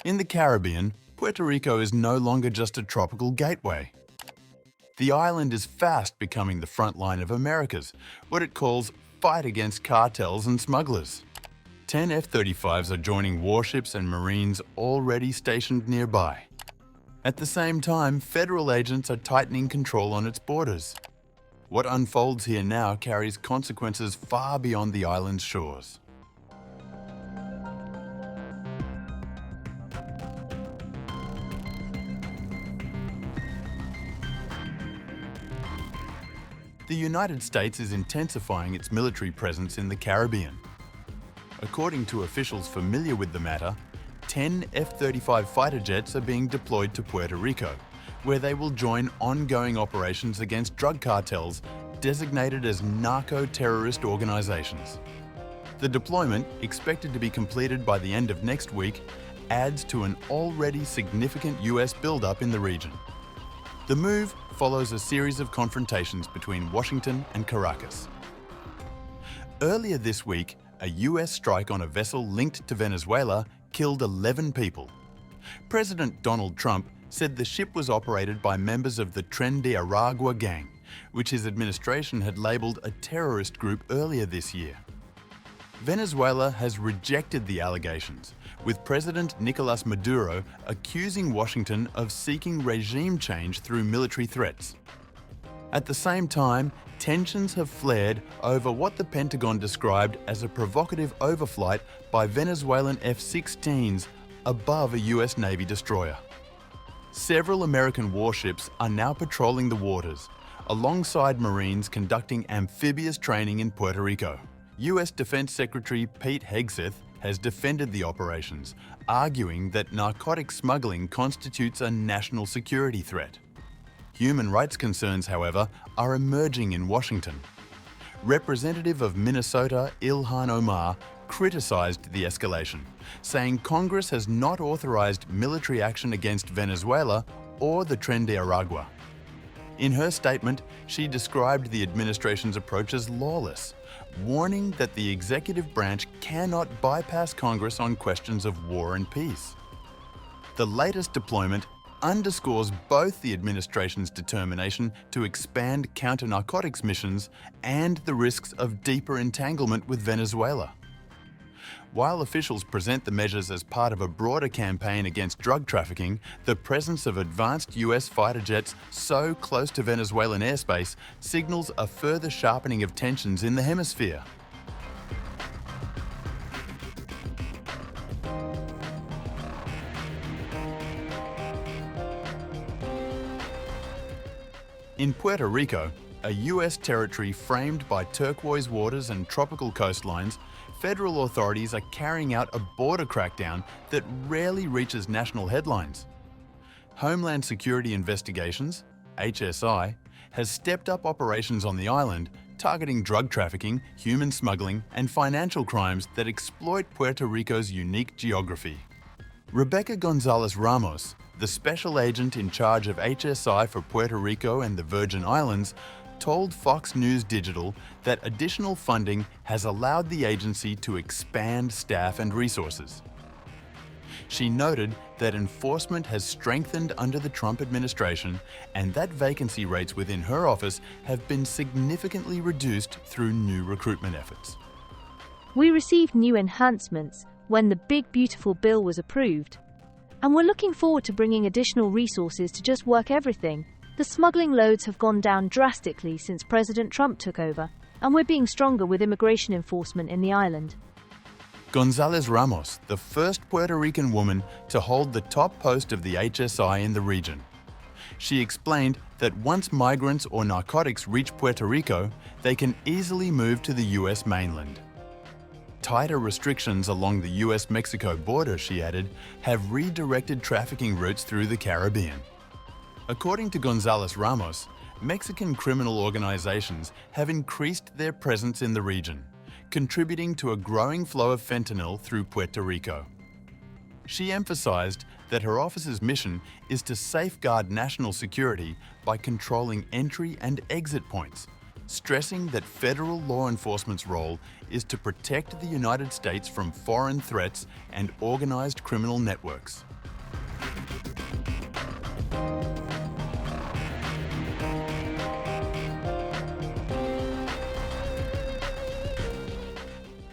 In the Caribbean, Puerto Rico is no longer just a tropical gateway. The island is fast becoming the front line of America's, what it calls fight against cartels and smugglers. 10 F-35s are joining warships and Marines already stationed nearby. At the same time, federal agents are tightening control on its borders. What unfolds here now carries consequences far beyond the island's shores. The United States is intensifying its military presence in the Caribbean. According to officials familiar with the matter, 10 F-35 fighter jets are being deployed to Puerto Rico, where they will join ongoing operations against drug cartels designated as narco-terrorist organizations. The deployment, expected to be completed by the end of next week, adds to an already significant US buildup in the region. The move follows a series of confrontations between Washington and Caracas. Earlier this week, a US strike on a vessel linked to Venezuela killed 11 people. President Donald Trump said the ship was operated by members of the Tren de Aragua gang, which his administration had labeled a terrorist group earlier this year. Venezuela has rejected the allegations, with President Nicolas Maduro accusing Washington of seeking regime change through military threats. At the same time, tensions have flared over what the Pentagon described as a provocative overflight by Venezuelan F-16s above a US Navy destroyer. Several American warships are now patrolling the waters, alongside Marines conducting amphibious training in Puerto Rico. US Defense Secretary Pete Hegseth has defended the operations, arguing that narcotic smuggling constitutes a national security threat. Human rights concerns, however, are emerging in Washington. Representative of Minnesota Ilhan Omar criticized the escalation, saying Congress has not authorized military action against Venezuela or the Tren de Aragua. In her statement, she described the administration's approach as lawless, warning that the executive branch cannot bypass Congress on questions of war and peace. The latest deployment underscores both the administration's determination to expand counter-narcotics missions and the risks of deeper entanglement with Venezuela. While officials present the measures as part of a broader campaign against drug trafficking, the presence of advanced US fighter jets so close to Venezuelan airspace signals a further sharpening of tensions in the hemisphere. In Puerto Rico, a US territory framed by turquoise waters and tropical coastlines, federal authorities are carrying out a border crackdown that rarely reaches national headlines. Homeland Security Investigations, HSI, has stepped up operations on the island, targeting drug trafficking, human smuggling, and financial crimes that exploit Puerto Rico's unique geography. Rebecca Gonzalez Ramos, the special agent in charge of HSI for Puerto Rico and the Virgin Islands, told Fox News Digital that additional funding has allowed the agency to expand staff and resources. She noted that enforcement has strengthened under the Trump administration and that vacancy rates within her office have been significantly reduced through new recruitment efforts. We received new enhancements when the Big Beautiful Bill was approved, and we're looking forward to bringing additional resources to just work everything. The smuggling loads have gone down drastically since President Trump took over, and we're being stronger with immigration enforcement in the island. Gonzalez Ramos, the first Puerto Rican woman to hold the top post of the HSI in the region. She explained that once migrants or narcotics reach Puerto Rico, they can easily move to the US mainland. Tighter restrictions along the US-Mexico border, she added, have redirected trafficking routes through the Caribbean. According to Gonzalez Ramos, Mexican criminal organizations have increased their presence in the region, contributing to a growing flow of fentanyl through Puerto Rico. She emphasized that her office's mission is to safeguard national security by controlling entry and exit points, stressing that federal law enforcement's role is to protect the United States from foreign threats and organized criminal networks.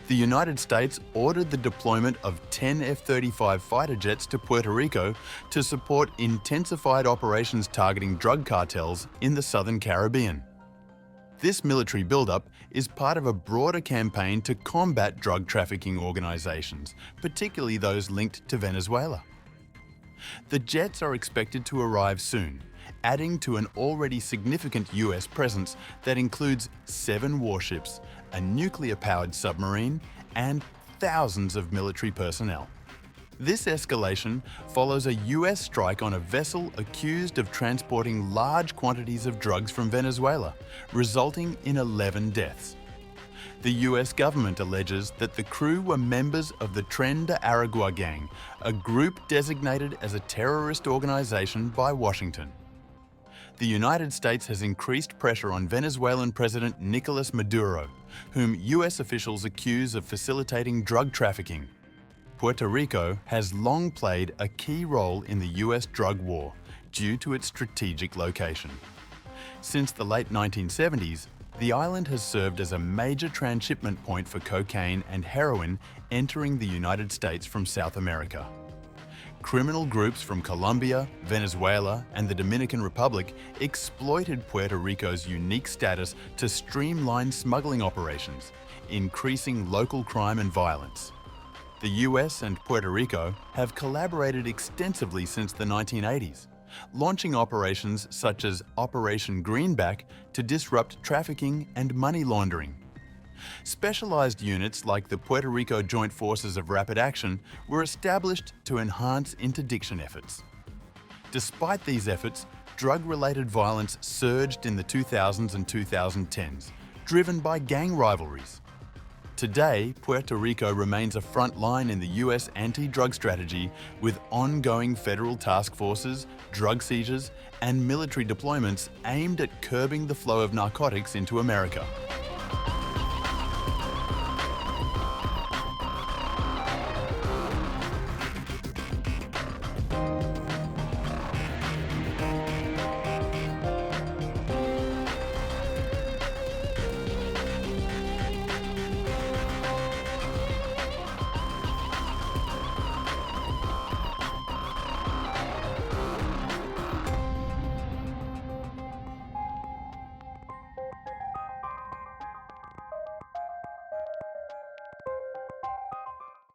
The United States ordered the deployment of 10 F-35 fighter jets to Puerto Rico to support intensified operations targeting drug cartels in the southern Caribbean. This military buildup is part of a broader campaign to combat drug trafficking organizations, particularly those linked to Venezuela. The jets are expected to arrive soon, adding to an already significant US presence that includes 7 warships, a nuclear-powered submarine, and thousands of military personnel. This escalation follows a US strike on a vessel accused of transporting large quantities of drugs from Venezuela, resulting in 11 deaths. The US government alleges that the crew were members of the Tren de Aragua gang, a group designated as a terrorist organization by Washington. The United States has increased pressure on Venezuelan President Nicolas Maduro, whom US officials accuse of facilitating drug trafficking. Puerto Rico has long played a key role in the US drug war due to its strategic location. Since the late 1970s, the island has served as a major transshipment point for cocaine and heroin entering the United States from South America. Criminal groups from Colombia, Venezuela, and the Dominican Republic exploited Puerto Rico's unique status to streamline smuggling operations, increasing local crime and violence. The US and Puerto Rico have collaborated extensively since the 1980s, launching operations such as Operation Greenback to disrupt trafficking and money laundering. Specialized units like the Puerto Rico Joint Forces of Rapid Action were established to enhance interdiction efforts. Despite these efforts, drug-related violence surged in the 2000s and 2010s, driven by gang rivalries. Today, Puerto Rico remains a front line in the US anti-drug strategy with ongoing federal task forces, drug seizures, and military deployments aimed at curbing the flow of narcotics into America.